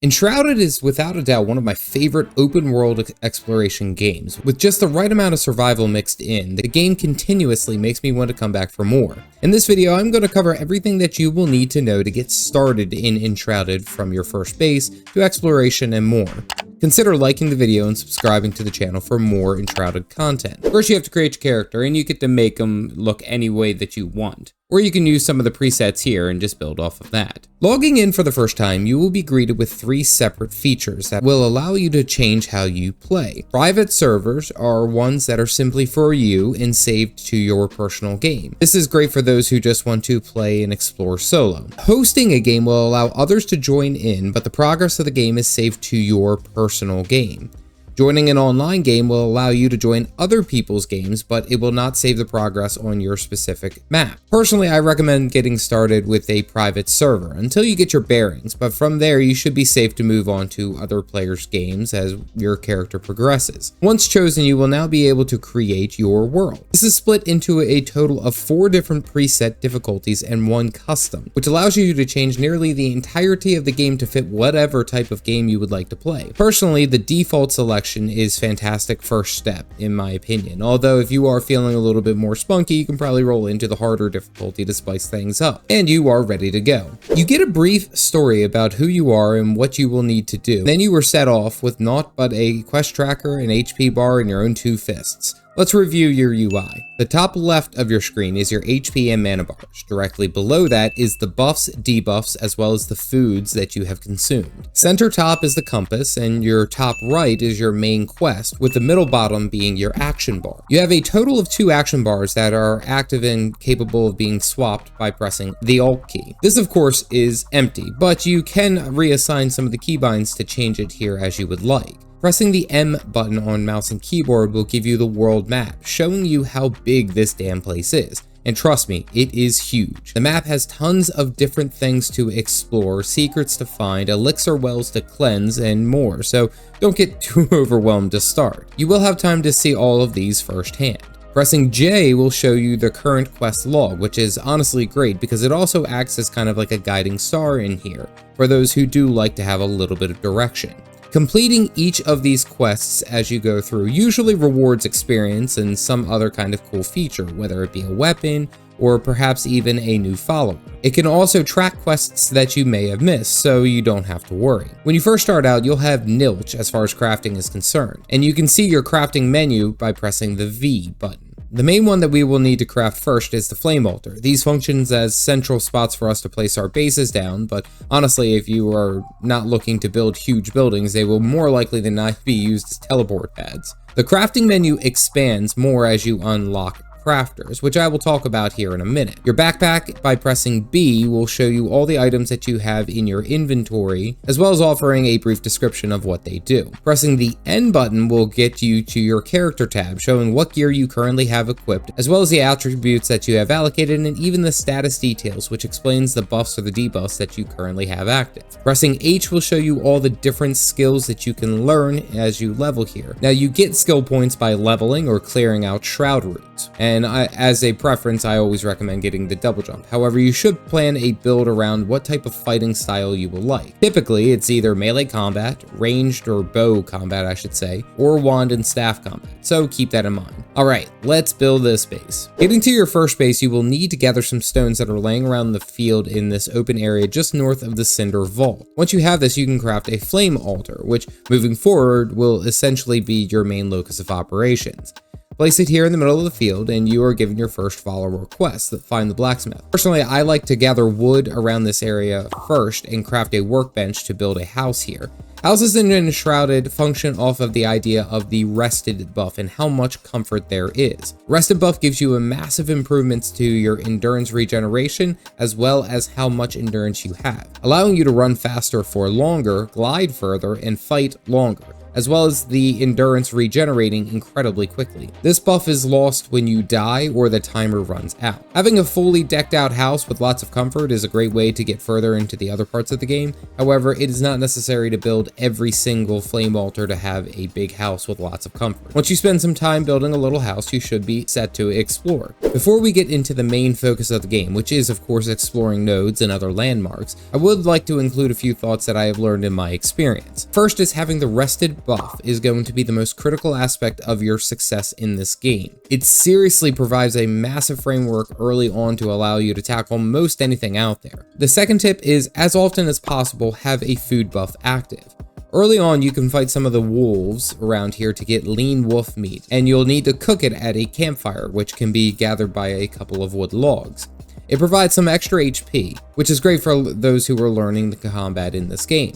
Enshrouded is without a doubt one of my favorite open world exploration games. With just the right amount of survival mixed in, the game continuously makes me want to come back for more. In this video, I'm going to cover everything that you will need to know to get started in Enshrouded, from your first base to exploration and more. Consider liking the video and subscribing to the channel for more Enshrouded content. First, you have to create your character, and you get to make them look any way that you want. Or you can use some of the presets here and just build off of that. Logging in for the first time, you will be greeted with 3 separate features that will allow you to change how you play. Private servers are ones that are simply for you and saved to your personal game. This is great for those who just want to play and explore solo. Hosting a game will allow others to join in, but the progress of the game is saved to your personal game. Joining an online game will allow you to join other people's games, but it will not save the progress on your specific map. Personally, I recommend getting started with a private server until you get your bearings, but from there you should be safe to move on to other players' games as your character progresses. Once chosen, you will now be able to create your world. This is split into a total of 4 different preset difficulties and 1 custom, which allows you to change nearly the entirety of the game to fit whatever type of game you would like to play. Personally, the default selection is fantastic first step, in my opinion. Although if you are feeling a little bit more spunky, you can probably roll into the harder difficulty to spice things up, and you are ready to go. You get a brief story about who you are and what you will need to do. Then you are set off with naught but a quest tracker, an HP bar, and your own 2 fists. Let's review your UI. The top left of your screen is your HP and mana bars. Directly below that is the buffs, debuffs, as well as the foods that you have consumed. Center top is the compass, and your top right is your main quest, with the middle bottom being your action bar. You have a total of 2 action bars that are active and capable of being swapped by pressing the Alt key. This, of course, is empty, but you can reassign some of the keybinds to change it here as you would like. Pressing the M button on mouse and keyboard will give you the world map, showing you how big this damn place is. And trust me, it is huge. The map has tons of different things to explore, secrets to find, elixir wells to cleanse, and more, so don't get too overwhelmed to start. You will have time to see all of these firsthand. Pressing J will show you the current quest log, which is honestly great because it also acts as kind of like a guiding star in here, for those who do like to have a little bit of direction. Completing each of these quests as you go through usually rewards experience and some other kind of cool feature, whether it be a weapon or perhaps even a new follower. It can also track quests that you may have missed, so you don't have to worry. When you first start out, you'll have nilch as far as crafting is concerned, and you can see your crafting menu by pressing the V button. The main one that we will need to craft first is the flame altar. These functions as central spots for us to place our bases down, but honestly, if you are not looking to build huge buildings, they will more likely than not be used as teleport pads. The crafting menu expands more as you unlock crafters, which I will talk about here in a minute. Your backpack, by pressing B, will show you all the items that you have in your inventory, as well as offering a brief description of what they do. Pressing the N button will get you to your character tab, showing what gear you currently have equipped, as well as the attributes that you have allocated, and even the status details, which explains the buffs or the debuffs that you currently have active. Pressing H will show you all the different skills that you can learn as you level here. Now, you get skill points by leveling or clearing out Shroud roots, and as a preference, I always recommend getting the double jump. However, you should plan a build around what type of fighting style you will like. Typically, it's either melee combat, ranged or bow combat, I should say, or wand and staff combat, so keep that in mind. Alright, let's build this base. Getting to your first base, you will need to gather some stones that are laying around the field in this open area just north of the cinder vault. Once you have this, you can craft a flame altar, which moving forward will essentially be your main locus of operations. Place it here in the middle of the field, and you are given your first follower quest, that find the blacksmith. Personally, I like to gather wood around this area first and craft a workbench to build a house here. Houses in Enshrouded function off of the idea of the rested buff and how much comfort there is. Rested buff gives you a massive improvements to your endurance regeneration, as well as how much endurance you have, allowing you to run faster for longer, glide further, and fight longer. as well as the endurance regenerating incredibly quickly. This buff is lost when you die or the timer runs out. Having a fully decked out house with lots of comfort is a great way to get further into the other parts of the game. However, it is not necessary to build every single flame altar to have a big house with lots of comfort. Once you spend some time building a little house, you should be set to explore. Before we get into the main focus of the game, which is of course exploring nodes and other landmarks, I would like to include a few thoughts that I have learned in my experience. First is having the rested buff is going to be the most critical aspect of your success in this game. It seriously provides a massive framework early on to allow you to tackle most anything out there. The second tip is, as often as possible, have a food buff active. Early on, you can fight some of the wolves around here to get lean wolf meat, and you'll need to cook it at a campfire, which can be gathered by a couple of wood logs. It provides some extra HP, which is great for those who are learning the combat in this game.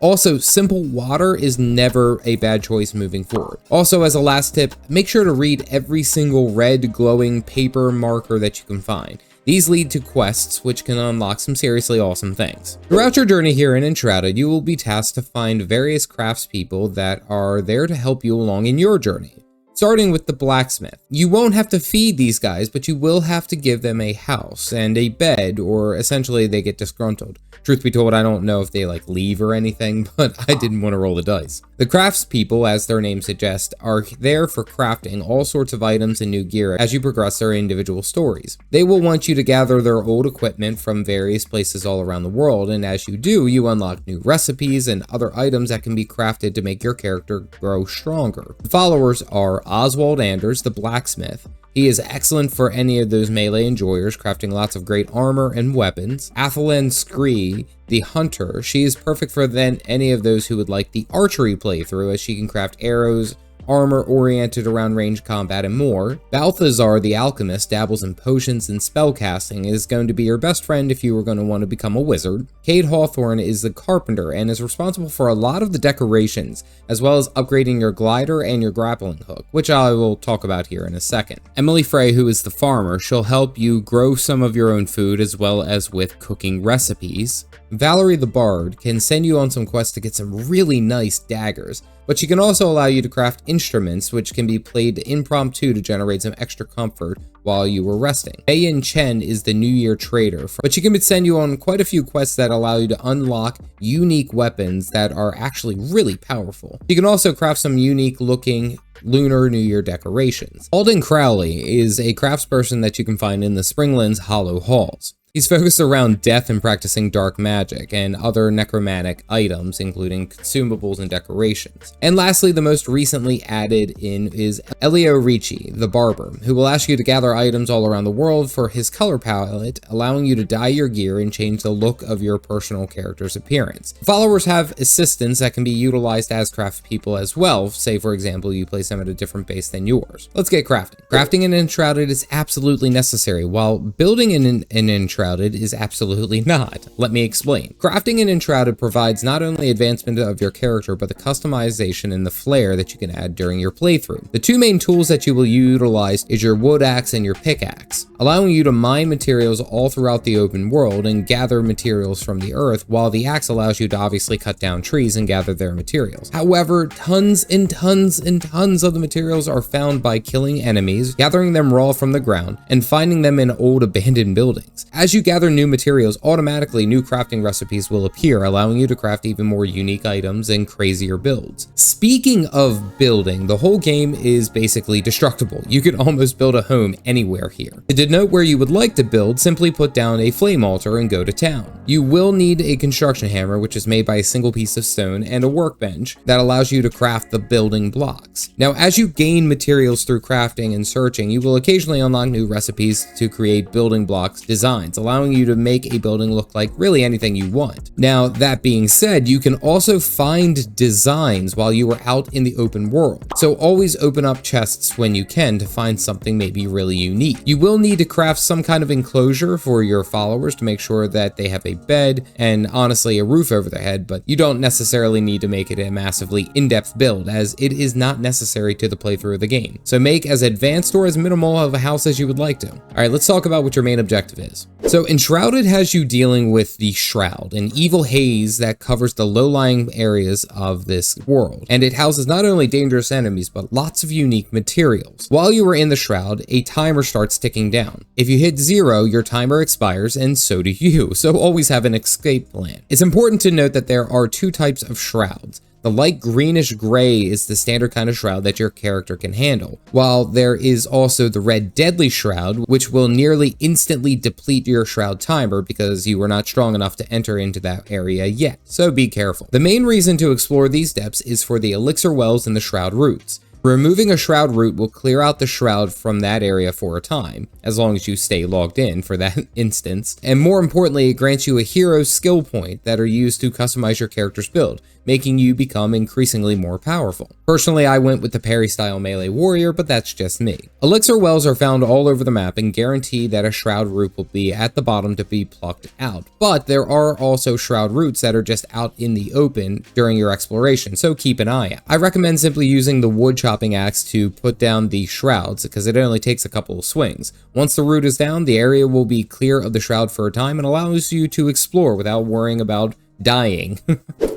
Also, simple water is never a bad choice moving forward. Also, as a last tip, make sure to read every single red glowing paper marker that you can find. These lead to quests, which can unlock some seriously awesome things. Throughout your journey here in Enshrouded, you will be tasked to find various craftspeople that are there to help you along in your journey. Starting with the blacksmith. You won't have to feed these guys, but you will have to give them a house and a bed, or essentially they get disgruntled. Truth be told, I don't know if they leave or anything, but I didn't want to roll the dice. The craftspeople, as their name suggests, are there for crafting all sorts of items and new gear as you progress their individual stories. They will want you to gather their old equipment from various places all around the world, and as you do, you unlock new recipes and other items that can be crafted to make your character grow stronger. The followers are Oswald Anders, the blacksmith. He is excellent for any of those melee enjoyers, crafting lots of great armor and weapons. Athelen Scree, the hunter. She is perfect for any of those who would like the archery playthrough, as she can craft arrows, armor oriented around range combat, and more. Balthazar, the alchemist, dabbles in potions and spellcasting, is going to be your best friend if you are going to want to become a wizard. Cade Hawthorne is the carpenter and is responsible for a lot of the decorations, as well as upgrading your glider and your grappling hook, which I will talk about here in a second. Emily Frey, who is the farmer, she'll help you grow some of your own food as well as with cooking recipes. Valerie the Bard can send you on some quests to get some really nice daggers, but she can also allow you to craft instruments which can be played impromptu to generate some extra comfort while you were resting. Bayan Chen is the New Year trader, but she can send you on quite a few quests that allow you to unlock unique weapons that are actually really powerful. You can also craft some unique looking Lunar New Year decorations. Alden Crowley is a craftsperson that you can find in the Springlands Hollow Halls. He's focused around death and practicing dark magic and other necromantic items, including consumables and decorations. And lastly, the most recently added in is Elio Ricci, the barber, who will ask you to gather items all around the world for his color palette, allowing you to dye your gear and change the look of your personal character's appearance. Followers have assistants that can be utilized as craftspeople as well. Say, for example, you place them at a different base than yours. Let's get crafting. Crafting in Enshrouded is absolutely necessary, while building in Enshrouded is absolutely not. Let me explain. Crafting in Enshrouded provides not only advancement of your character, but the customization and the flair that you can add during your playthrough. The two main tools that you will utilize is your wood axe and your pickaxe, allowing you to mine materials all throughout the open world and gather materials from the earth, while the axe allows you to obviously cut down trees and gather their materials. However, tons and tons and tons of the materials are found by killing enemies, gathering them raw from the ground, and finding them in old abandoned buildings. As you gather new materials, automatically new crafting recipes will appear, allowing you to craft even more unique items and crazier builds. Speaking of building, the whole game is basically destructible. You can almost build a home anywhere here. To denote where you would like to build, simply put down a flame altar and go to town. You will need a construction hammer, which is made by a single piece of stone, and a workbench that allows you to craft the building blocks. Now, as you gain materials through crafting and searching, you will occasionally unlock new recipes to create building blocks designs, allowing you to make a building look like really anything you want. Now, that being said, you can also find designs while you are out in the open world. So always open up chests when you can to find something maybe really unique. You will need to craft some kind of enclosure for your followers to make sure that they have a bed and honestly a roof over their head, but you don't necessarily need to make it a massively in-depth build, as it is not necessary to the playthrough of the game. So make as advanced or as minimal of a house as you would like to. Alright, let's talk about what your main objective is. So Enshrouded has you dealing with the Shroud, an evil haze that covers the low-lying areas of this world, and it houses not only dangerous enemies, but lots of unique materials. While you are in the Shroud, a timer starts ticking down. If you hit 0, your timer expires, and so do you, so always have an escape plan. It's important to note that there are 2 types of Shrouds. The light greenish gray is the standard kind of shroud that your character can handle, while there is also the red deadly shroud, which will nearly instantly deplete your shroud timer because you were not strong enough to enter into that area yet, so be careful. The main reason to explore these depths is for the elixir wells and the shroud roots. Removing a shroud root will clear out the shroud from that area for a time, as long as you stay logged in for that instance, and more importantly, it grants you a hero skill point that are used to customize your character's build, making you become increasingly more powerful. Personally, I went with the parry style melee warrior, but that's just me. Elixir wells are found all over the map and guarantee that a shroud root will be at the bottom to be plucked out, but there are also shroud roots that are just out in the open during your exploration, so keep an eye out. I recommend simply using the wood chopping axe to put down the shrouds because it only takes a couple of swings. Once the root is down, the area will be clear of the shroud for a time and allows you to explore without worrying about dying.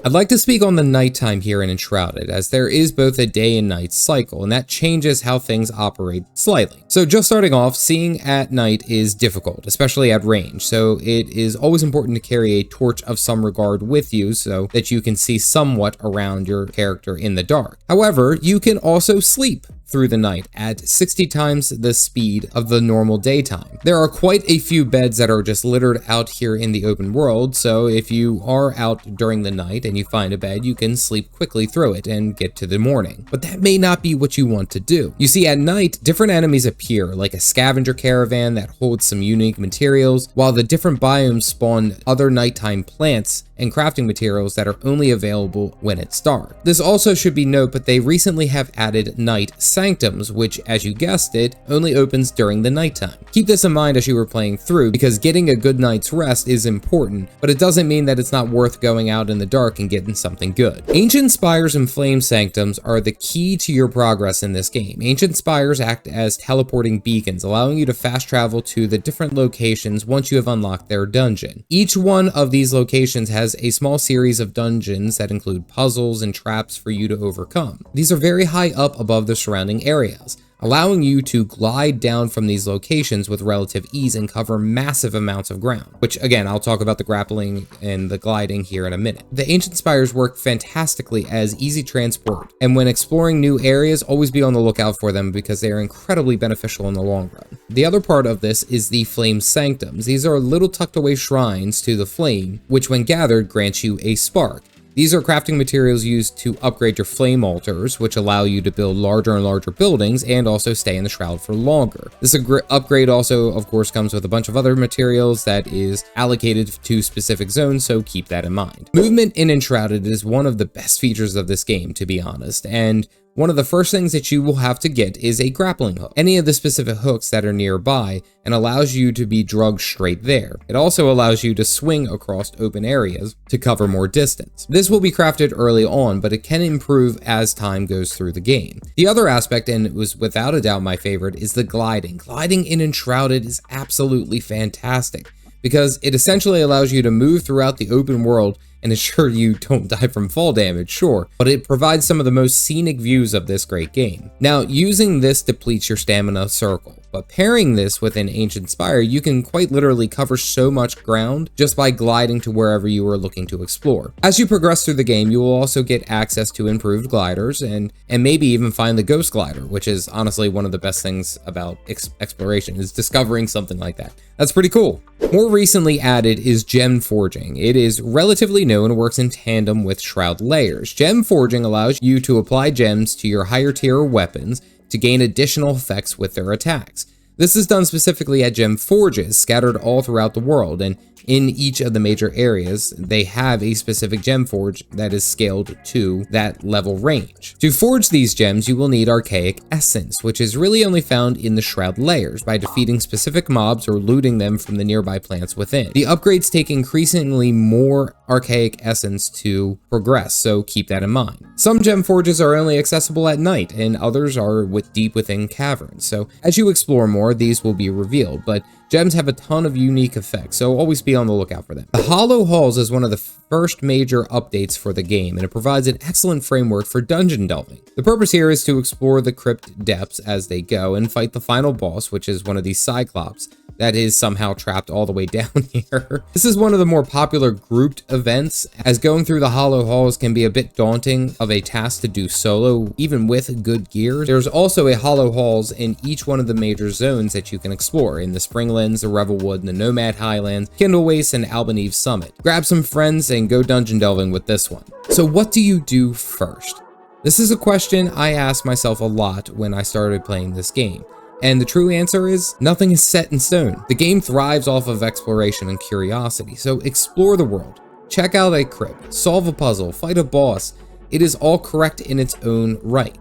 I'd like to speak on the nighttime here in Enshrouded, as there is both a day and night cycle, and that changes how things operate slightly. So just starting off, seeing at night is difficult, especially at range, so it is always important to carry a torch of some regard with you so that you can see somewhat around your character in the dark. However, you can also sleep through the night at 60 times the speed of the normal daytime. There are quite a few beds that are just littered out here in the open world, so if you are out during the night and you find a bed, you can sleep quickly through it and get to the morning. But that may not be what you want to do. You see, at night, different enemies appear, like a scavenger caravan that holds some unique materials, while the different biomes spawn other nighttime plants and crafting materials that are only available when it's dark. This also should be noted, but they recently have added night Sanctums, which, as you guessed it, only opens during the nighttime. Keep this in mind as you are playing through, because getting a good night's rest is important, but it doesn't mean that it's not worth going out in the dark and getting something good. Ancient Spires and Flame Sanctums are the key to your progress in this game. Ancient Spires act as teleporting beacons, allowing you to fast travel to the different locations once you have unlocked their dungeon. Each one of these locations has a small series of dungeons that include puzzles and traps for you to overcome. These are very high up above the surrounding areas, allowing you to glide down from these locations with relative ease and cover massive amounts of ground, which again, I'll talk about the grappling and the gliding here in a minute. The Ancient Spires work fantastically as easy transport, and when exploring new areas, always be on the lookout for them because they are incredibly beneficial in the long run. The other part of this is the Flame Sanctums. These are little tucked away shrines to the flame, which when gathered grants you a spark. These are crafting materials used to upgrade your flame altars, which allow you to build larger and larger buildings and also stay in the shroud for longer. This upgrade also, of course, comes with a bunch of other materials that is allocated to specific zones, so keep that in mind. Movement in Enshrouded is one of the best features of this game, to be honest, and one of the first things that you will have to get is a grappling hook, any of the specific hooks that are nearby, and allows you to be drugged straight there. It also allows you to swing across open areas to cover more distance. This will be crafted early on, but it can improve as time goes through the game. The other aspect, and it was without a doubt my favorite, is the gliding. Gliding in Enshrouded is absolutely fantastic, because it essentially allows you to move throughout the open world and ensure you don't die from fall damage, sure, but it provides some of the most scenic views of this great game. Now, using this depletes your stamina circle, but pairing this with an Ancient Spire, you can quite literally cover so much ground just by gliding to wherever you are looking to explore. As you progress through the game, you will also get access to improved gliders and maybe even find the Ghost Glider, which is honestly one of the best things about exploration, is discovering something like that. That's pretty cool. More recently added is gem forging. It is relatively new and works in tandem with shroud layers. Gem forging allows you to apply gems to your higher tier weapons to gain additional effects with their attacks. This is done specifically at gem forges scattered all throughout the world, and in each of the major areas, they have a specific gem forge that is scaled to that level range. To forge these gems, you will need archaic essence, which is really only found in the shroud layers by defeating specific mobs or looting them from the nearby plants within. The upgrades take increasingly more archaic essence to progress, so keep that in mind. Some gem forges are only accessible at night, and others are deep within caverns, so as you explore more, these will be revealed, but Gems have a ton of unique effects, so always be on the lookout for them. The Hollow Halls is one of the first major updates for the game, and it provides an excellent framework for dungeon delving. The purpose here is to explore the crypt depths as they go and fight the final boss, which is one of these Cyclops that is somehow trapped all the way down here. This is one of the more popular grouped events, as going through the Hollow Halls can be a bit daunting of a task to do solo, even with good gear. There's also a Hollow Halls in each one of the major zones that you can explore, in the Springlands, the Revelwood, the Nomad Highlands, Kindle Waste, and Albaneve Summit. Grab some friends and go dungeon delving with this one. So what do you do first? This is a question I asked myself a lot when I started playing this game. And the true answer is, nothing is set in stone. The game thrives off of exploration and curiosity, so explore the world. Check out a crypt, solve a puzzle, fight a boss. It is all correct in its own right.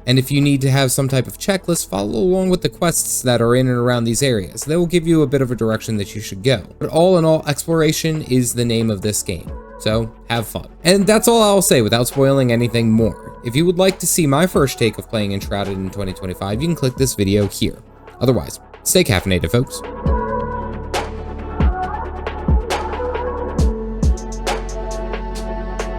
And if you need to have some type of checklist, follow along with the quests that are in and around these areas. They will give you a bit of a direction that you should go. But all in all, exploration is the name of this game. So have fun. And that's all I'll say without spoiling anything more. If you would like to see my first take of playing Enshrouded in 2025, you can click this video here. Otherwise, stay caffeinated, folks.